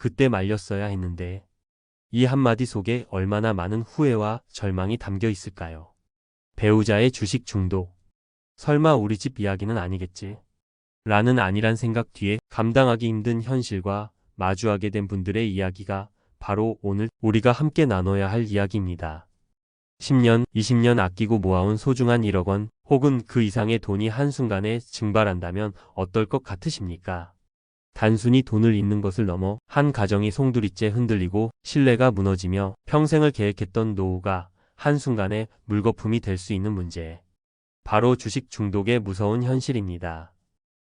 그때 말렸어야 했는데. 이 한마디 속에 얼마나 많은 후회와 절망이 담겨 있을까요? 배우자의 주식 중독. 설마 우리 집 이야기는 아니겠지? 라는 안일한 생각 뒤에 감당하기 힘든 현실과 마주하게 된 분들의 이야기가 바로 오늘 우리가 함께 나눠야 할 이야기입니다. 10년, 20년 아끼고 모아온 소중한 1억 원 혹은 그 이상의 돈이 한순간에 증발한다면 어떨 것 같으십니까? 단순히 돈을 잃는 것을 넘어 한 가정이 송두리째 흔들리고 신뢰가 무너지며 평생을 계획했던 노후가 한순간에 물거품이 될 수 있는 문제. 바로 주식 중독의 무서운 현실입니다.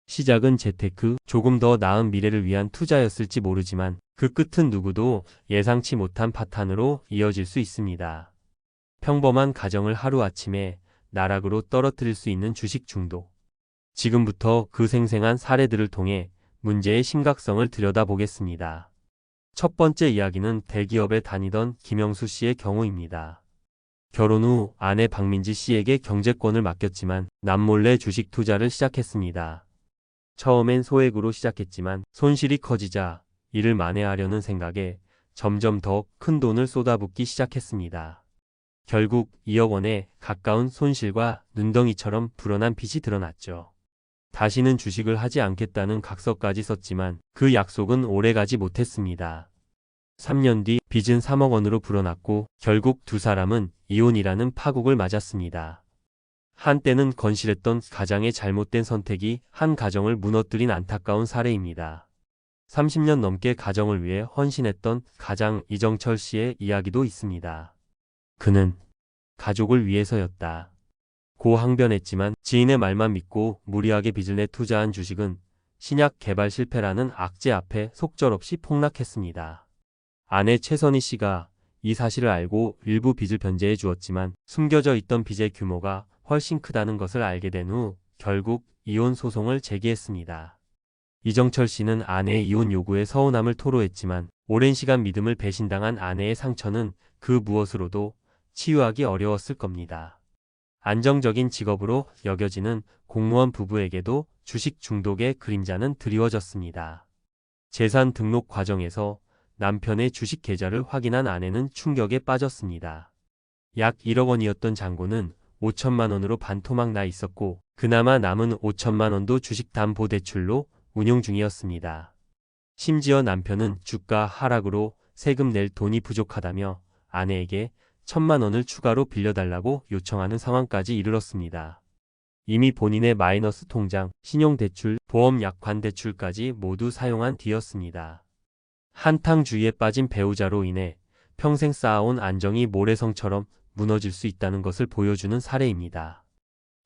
시작은 재테크, 조금 더 나은 미래를 위한 투자였을지 모르지만 그 끝은 누구도 예상치 못한 파탄으로 이어질 수 있습니다. 평범한 가정을 하루아침에 나락으로 떨어뜨릴 수 있는 주식 중독. 지금부터 그 생생한 사례들을 통해 문제의 심각성을 들여다보겠습니다. 첫 번째 이야기는 대기업에 다니던 김영수 씨의 경우입니다. 결혼 후 아내 박민지 씨에게 경제권을 맡겼지만 남몰래 주식 투자를 시작했습니다. 처음엔 소액으로 시작했지만 손실이 커지자 이를 만회하려는 생각에 점점 더 큰 돈을 쏟아붓기 시작했습니다. 결국 2억 원에 가까운 손실과 눈덩이처럼 불어난 빚이 드러났죠. 다시는 주식을 하지 않겠다는 각서까지 썼지만 그 약속은 오래가지 못했습니다. 3년 뒤 빚은 3억 원으로 불어났고 결국 두 사람은 이혼이라는 파국을 맞았습니다. 한때는 건실했던 가장의 잘못된 선택이 한 가정을 무너뜨린 안타까운 사례입니다. 30년 넘게 가정을 위해 헌신했던 가장 이정철 씨의 이야기도 있습니다. 그는 가족을 위해서였다 고 항변했지만 지인의 말만 믿고 무리하게 빚을 내 투자한 주식은 신약 개발 실패라는 악재 앞에 속절없이 폭락했습니다. 아내 최선희 씨가 이 사실을 알고 일부 빚을 변제해 주었지만 숨겨져 있던 빚의 규모가 훨씬 크다는 것을 알게 된 후 결국 이혼 소송을 제기했습니다. 이정철 씨는 아내의 이혼 요구에 서운함을 토로했지만 오랜 시간 믿음을 배신당한 아내의 상처는 그 무엇으로도 치유하기 어려웠을 겁니다. 안정적인 직업으로 여겨지는 공무원 부부에게도 주식 중독의 그림자는 드리워졌습니다. 재산 등록 과정에서 남편의 주식 계좌를 확인한 아내는 충격에 빠졌습니다. 약 1억 원이었던 잔고는 5천만 원으로 반토막 나 있었고 그나마 남은 5천만 원도 주식담보대출로 운용 중이었습니다. 심지어 남편은 주가 하락으로 세금 낼 돈이 부족하다며 아내에게 1천만 원을 추가로 빌려달라고 요청하는 상황까지 이르렀습니다. 이미 본인의 마이너스 통장, 신용대출, 보험 약관 대출까지 모두 사용한 뒤였습니다. 한탕주의에 빠진 배우자로 인해 평생 쌓아온 안정이 모래성처럼 무너질 수 있다는 것을 보여주는 사례입니다.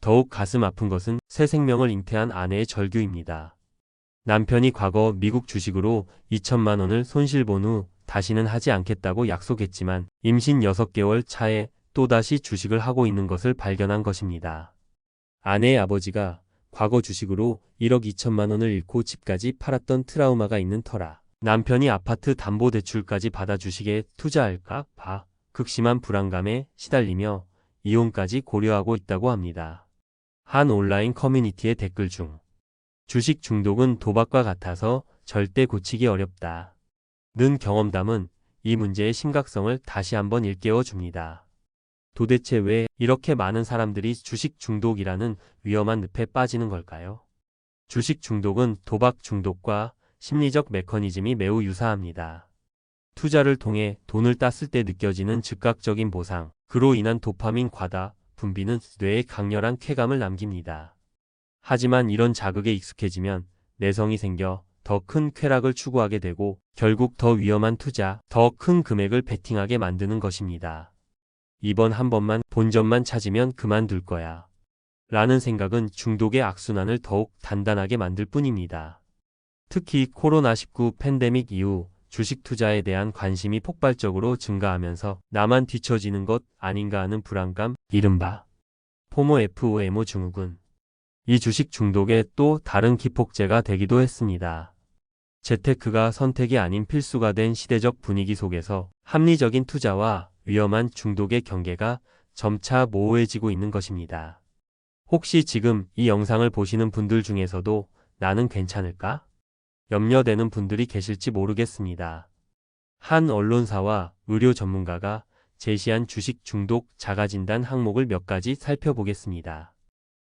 더욱 가슴 아픈 것은 새 생명을 잉태한 아내의 절규입니다. 남편이 과거 미국 주식으로 2천만 원을 손실본 후 다시는 하지 않겠다고 약속했지만 임신 6개월 차에 또다시 주식을 하고 있는 것을 발견한 것입니다. 아내의 아버지가 과거 주식으로 1억 2천만 원을 잃고 집까지 팔았던 트라우마가 있는 터라 남편이 아파트 담보대출까지 받아 주식에 투자할까 봐 극심한 불안감에 시달리며 이혼까지 고려하고 있다고 합니다. 한 온라인 커뮤니티의 댓글 중 주식 중독은 도박과 같아서 절대 고치기 어렵다 는 경험담은 이 문제의 심각성을 다시 한번 일깨워 줍니다. 도대체 왜 이렇게 많은 사람들이 주식 중독이라는 위험한 늪에 빠지는 걸까요? 주식 중독은 도박 중독과 심리적 메커니즘이 매우 유사합니다. 투자를 통해 돈을 땄을 때 느껴지는 즉각적인 보상, 그로 인한 도파민 과다 분비는 뇌에 강렬한 쾌감을 남깁니다. 하지만 이런 자극에 익숙해지면 내성이 생겨 더 큰 쾌락을 추구하게 되고 결국 더 위험한 투자, 더 큰 금액을 베팅하게 만드는 것입니다. 이번 한 번만 본전만 찾으면 그만둘 거야 라는 생각은 중독의 악순환을 더욱 단단하게 만들 뿐입니다. 특히 코로나19 팬데믹 이후 주식 투자에 대한 관심이 폭발적으로 증가하면서 나만 뒤처지는 것 아닌가 하는 불안감, 이른바 포모 증후군. 이 주식 중독의 또 다른 기폭제가 되기도 했습니다. 재테크가 선택이 아닌 필수가 된 시대적 분위기 속에서 합리적인 투자와 위험한 중독의 경계가 점차 모호해지고 있는 것입니다. 혹시 지금 이 영상을 보시는 분들 중에서도 나는 괜찮을까? 염려되는 분들이 계실지 모르겠습니다. 한 언론사와 의료 전문가가 제시한 주식 중독 자가진단 항목을 몇 가지 살펴보겠습니다.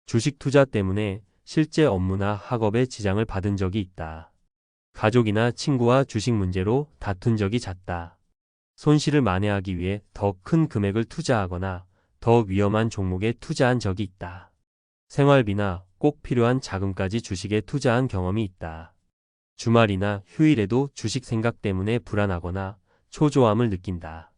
주식 투자 때문에 실제 업무나 학업에 지장을 받은 적이 있다. 가족이나 친구와 주식 문제로 다툰 적이 잦다. 손실을 만회하기 위해 더 큰 금액을 투자하거나 더 위험한 종목에 투자한 적이 있다. 생활비나 꼭 필요한 자금까지 주식에 투자한 경험이 있다. 주말이나 휴일에도 주식 생각 때문에 불안하거나 초조함을 느낀다.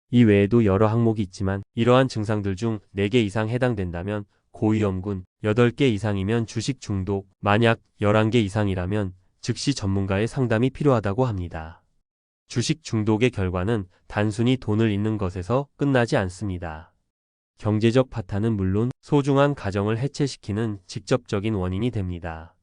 이 외에도 여러 항목이 있지만 이러한 증상들 중 4개 이상 해당된다면 고위험군, 8개 이상이면 주식 중독, 만약 11개 이상이라면 즉시 전문가의 상담이 필요하다고 합니다. 주식 중독의 결과는 단순히 돈을 잃는 것에서 끝나지 않습니다. 경제적 파탄은 물론 소중한 가정을 해체시키는 직접적인 원인이 됩니다.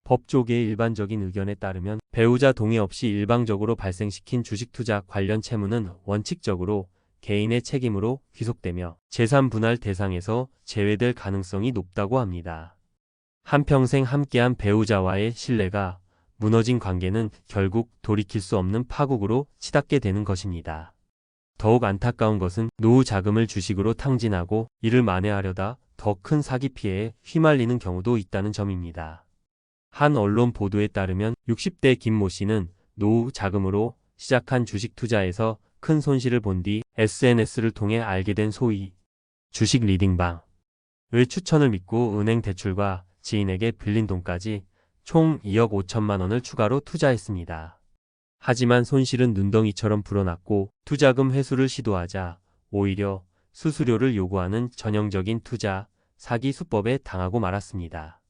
법조계의 일반적인 의견에 따르면 배우자 동의 없이 일방적으로 발생시킨 주식 투자 관련 채무는 원칙적으로 개인의 책임으로 귀속되며 재산 분할 대상에서 제외될 가능성이 높다고 합니다. 한평생 함께한 배우자와의 신뢰가 무너진 관계는 결국 돌이킬 수 없는 파국으로 치닫게 되는 것입니다. 더욱 안타까운 것은 노후 자금을 주식으로 탕진하고 이를 만회하려다 더 큰 사기 피해에 휘말리는 경우도 있다는 점입니다. 한 언론 보도에 따르면 60대 김모 씨는 노후 자금으로 시작한 주식 투자에서 큰 손실을 본 뒤 SNS를 통해 알게 된 소위 주식 리딩방의 추천을 믿고 은행 대출과 지인에게 빌린 돈까지 총 2억 5천만 원을 추가로 투자했습니다. 하지만 손실은 눈덩이처럼 불어났고 투자금 회수를 시도하자 오히려 수수료를 요구하는 전형적인 투자 사기 수법에 당하고 말았습니다.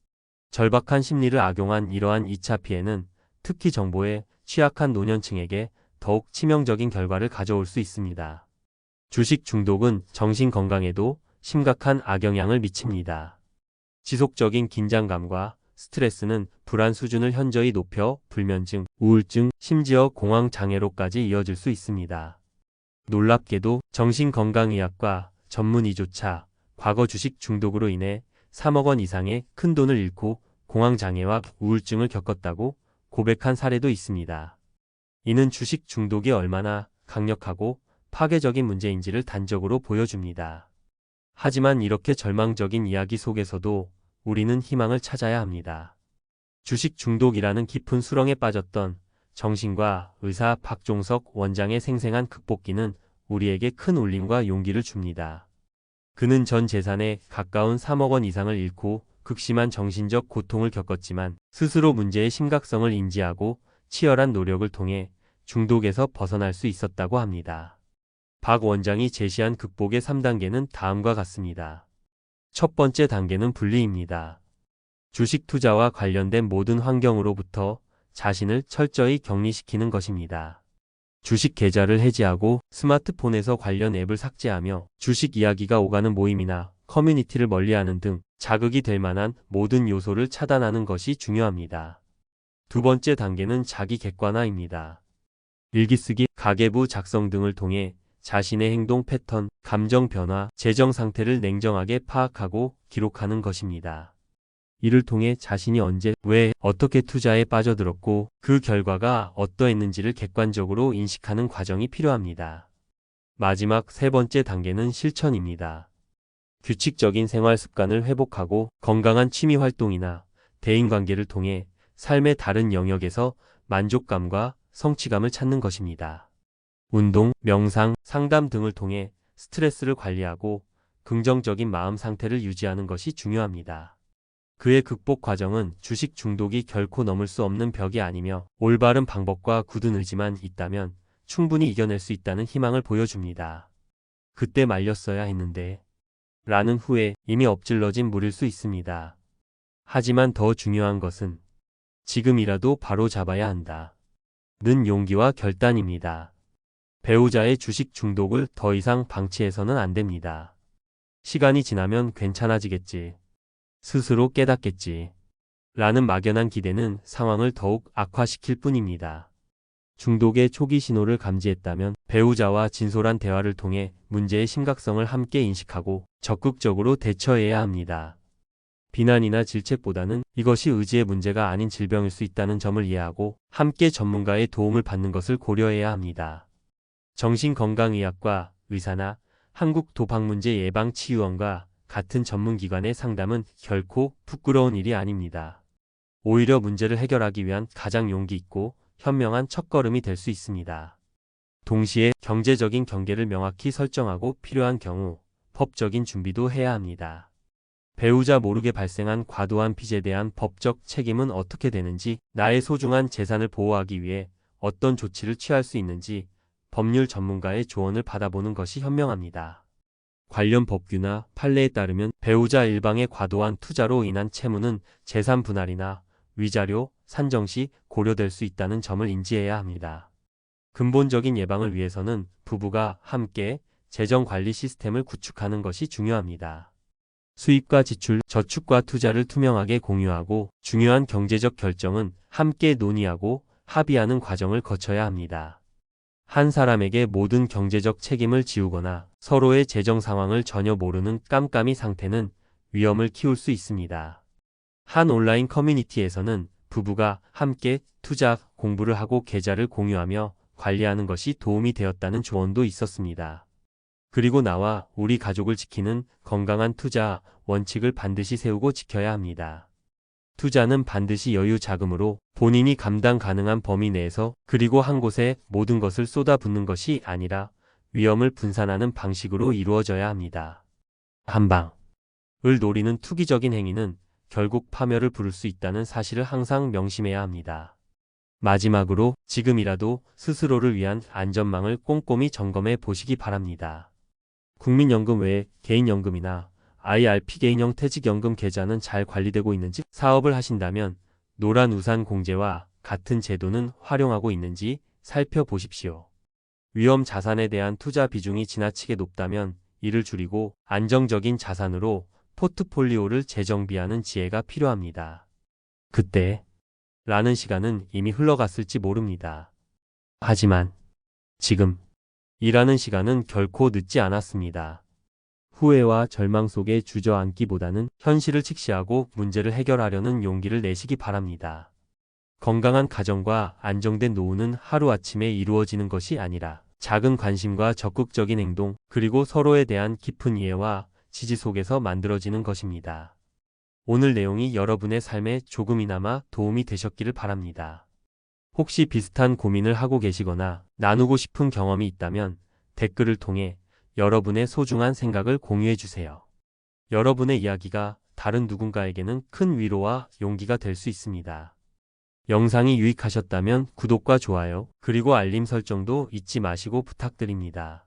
절박한 심리를 악용한 이러한 2차 피해는 특히 정보에 취약한 노년층에게 더욱 치명적인 결과를 가져올 수 있습니다. 주식 중독은 정신 건강에도 심각한 악영향을 미칩니다. 지속적인 긴장감과 스트레스는 불안 수준을 현저히 높여 불면증, 우울증, 심지어 공황장애로까지 이어질 수 있습니다. 놀랍게도 정신건강의학과 전문의조차 과거 주식 중독으로 인해 3억 원 이상의 큰 돈을 잃고 공황장애와 우울증을 겪었다고 고백한 사례도 있습니다. 이는 주식 중독이 얼마나 강력하고 파괴적인 문제인지를 단적으로 보여줍니다. 하지만 이렇게 절망적인 이야기 속에서도 우리는 희망을 찾아야 합니다. 주식 중독이라는 깊은 수렁에 빠졌던 정신과 의사 박종석 원장의 생생한 극복기는 우리에게 큰 울림과 용기를 줍니다. 그는 전 재산에 가까운 3억 원 이상을 잃고 극심한 정신적 고통을 겪었지만 스스로 문제의 심각성을 인지하고 치열한 노력을 통해 중독에서 벗어날 수 있었다고 합니다. 박 원장이 제시한 극복의 3단계는 다음과 같습니다. 첫 번째 단계는 분리입니다. 주식 투자와 관련된 모든 환경으로부터 자신을 철저히 격리시키는 것입니다. 주식 계좌를 해지하고 스마트폰에서 관련 앱을 삭제하며 주식 이야기가 오가는 모임이나 커뮤니티를 멀리하는 등 자극이 될 만한 모든 요소를 차단하는 것이 중요합니다. 두 번째 단계는 자기 객관화입니다. 일기쓰기, 가계부 작성 등을 통해 자신의 행동 패턴, 감정 변화, 재정 상태를 냉정하게 파악하고 기록하는 것입니다. 이를 통해 자신이 언제, 왜, 어떻게 투자에 빠져들었고 그 결과가 어떠했는지를 객관적으로 인식하는 과정이 필요합니다. 마지막 세 번째 단계는 실천입니다. 규칙적인 생활 습관을 회복하고 건강한 취미 활동이나 대인관계를 통해 삶의 다른 영역에서 만족감과 성취감을 찾는 것입니다. 운동, 명상, 상담 등을 통해 스트레스를 관리하고 긍정적인 마음 상태를 유지하는 것이 중요합니다. 그의 극복 과정은 주식 중독이 결코 넘을 수 없는 벽이 아니며 올바른 방법과 굳은 의지만 있다면 충분히 이겨낼 수 있다는 희망을 보여줍니다. 그때 말렸어야 했는데 라는 후에 이미 엎질러진 물일 수 있습니다. 하지만 더 중요한 것은 지금이라도 바로 잡아야 한다. 는 용기와 결단입니다. 배우자의 주식 중독을 더 이상 방치해서는 안 됩니다. 시간이 지나면 괜찮아지겠지. 스스로 깨닫겠지. 라는 막연한 기대는 상황을 더욱 악화시킬 뿐입니다. 중독의 초기 신호를 감지했다면 배우자와 진솔한 대화를 통해 문제의 심각성을 함께 인식하고 적극적으로 대처해야 합니다. 비난이나 질책보다는 이것이 의지의 문제가 아닌 질병일 수 있다는 점을 이해하고 함께 전문가의 도움을 받는 것을 고려해야 합니다. 정신건강의학과 의사나 한국도박문제예방치유원과 같은 전문기관의 상담은 결코 부끄러운 일이 아닙니다. 오히려 문제를 해결하기 위한 가장 용기 있고 현명한 첫걸음이 될 수 있습니다. 동시에 경제적인 경계를 명확히 설정하고 필요한 경우 법적인 준비도 해야 합니다. 배우자 모르게 발생한 과도한 빚에 대한 법적 책임은 어떻게 되는지, 나의 소중한 재산을 보호하기 위해 어떤 조치를 취할 수 있는지 법률 전문가의 조언을 받아보는 것이 현명합니다. 관련 법규나 판례에 따르면 배우자 일방의 과도한 투자로 인한 채무는 재산 분할이나 위자료 산정 시 고려될 수 있다는 점을 인지해야 합니다. 근본적인 예방을 위해서는 부부가 함께 재정관리 시스템을 구축하는 것이 중요합니다. 수입과 지출, 저축과 투자를 투명하게 공유하고 중요한 경제적 결정은 함께 논의하고 합의하는 과정을 거쳐야 합니다. 한 사람에게 모든 경제적 책임을 지우거나 서로의 재정 상황을 전혀 모르는 깜깜이 상태는 위험을 키울 수 있습니다. 한 온라인 커뮤니티에서는 부부가 함께 투자 공부를 하고 계좌를 공유하며 관리하는 것이 도움이 되었다는 조언도 있었습니다. 그리고 나와 우리 가족을 지키는 건강한 투자 원칙을 반드시 세우고 지켜야 합니다. 투자는 반드시 여유 자금으로 본인이 감당 가능한 범위 내에서, 그리고 한 곳에 모든 것을 쏟아붓는 것이 아니라 위험을 분산하는 방식으로 이루어져야 합니다. 한방을 노리는 투기적인 행위는 결국 파멸을 부를 수 있다는 사실을 항상 명심해야 합니다. 마지막으로 지금이라도 스스로를 위한 안전망을 꼼꼼히 점검해 보시기 바랍니다. 국민연금 외에 개인연금이나 IRP 개인형 퇴직연금 계좌는 잘 관리되고 있는지, 사업을 하신다면 노란 우산 공제와 같은 제도는 활용하고 있는지 살펴보십시오. 위험 자산에 대한 투자 비중이 지나치게 높다면 이를 줄이고 안정적인 자산으로 포트폴리오를 재정비하는 지혜가 필요합니다. 그때 라는 시간은 이미 흘러갔을지 모릅니다. 하지만 지금 이라는 시간은 결코 늦지 않았습니다. 후회와 절망 속에 주저앉기보다는 현실을 직시하고 문제를 해결하려는 용기를 내시기 바랍니다. 건강한 가정과 안정된 노후는 하루아침에 이루어지는 것이 아니라 작은 관심과 적극적인 행동, 그리고 서로에 대한 깊은 이해와 지지 속에서 만들어지는 것입니다. 오늘 내용이 여러분의 삶에 조금이나마 도움이 되셨기를 바랍니다. 혹시 비슷한 고민을 하고 계시거나 나누고 싶은 경험이 있다면 댓글을 통해 여러분의 소중한 생각을 공유해 주세요. 여러분의 이야기가 다른 누군가에게는 큰 위로와 용기가 될 수 있습니다. 영상이 유익하셨다면 구독과 좋아요, 그리고 알림 설정도 잊지 마시고 부탁드립니다.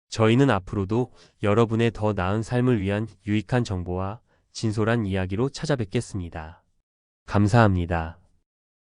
저희는 앞으로도 여러분의 더 나은 삶을 위한 유익한 정보와 진솔한 이야기로 찾아뵙겠습니다. 감사합니다.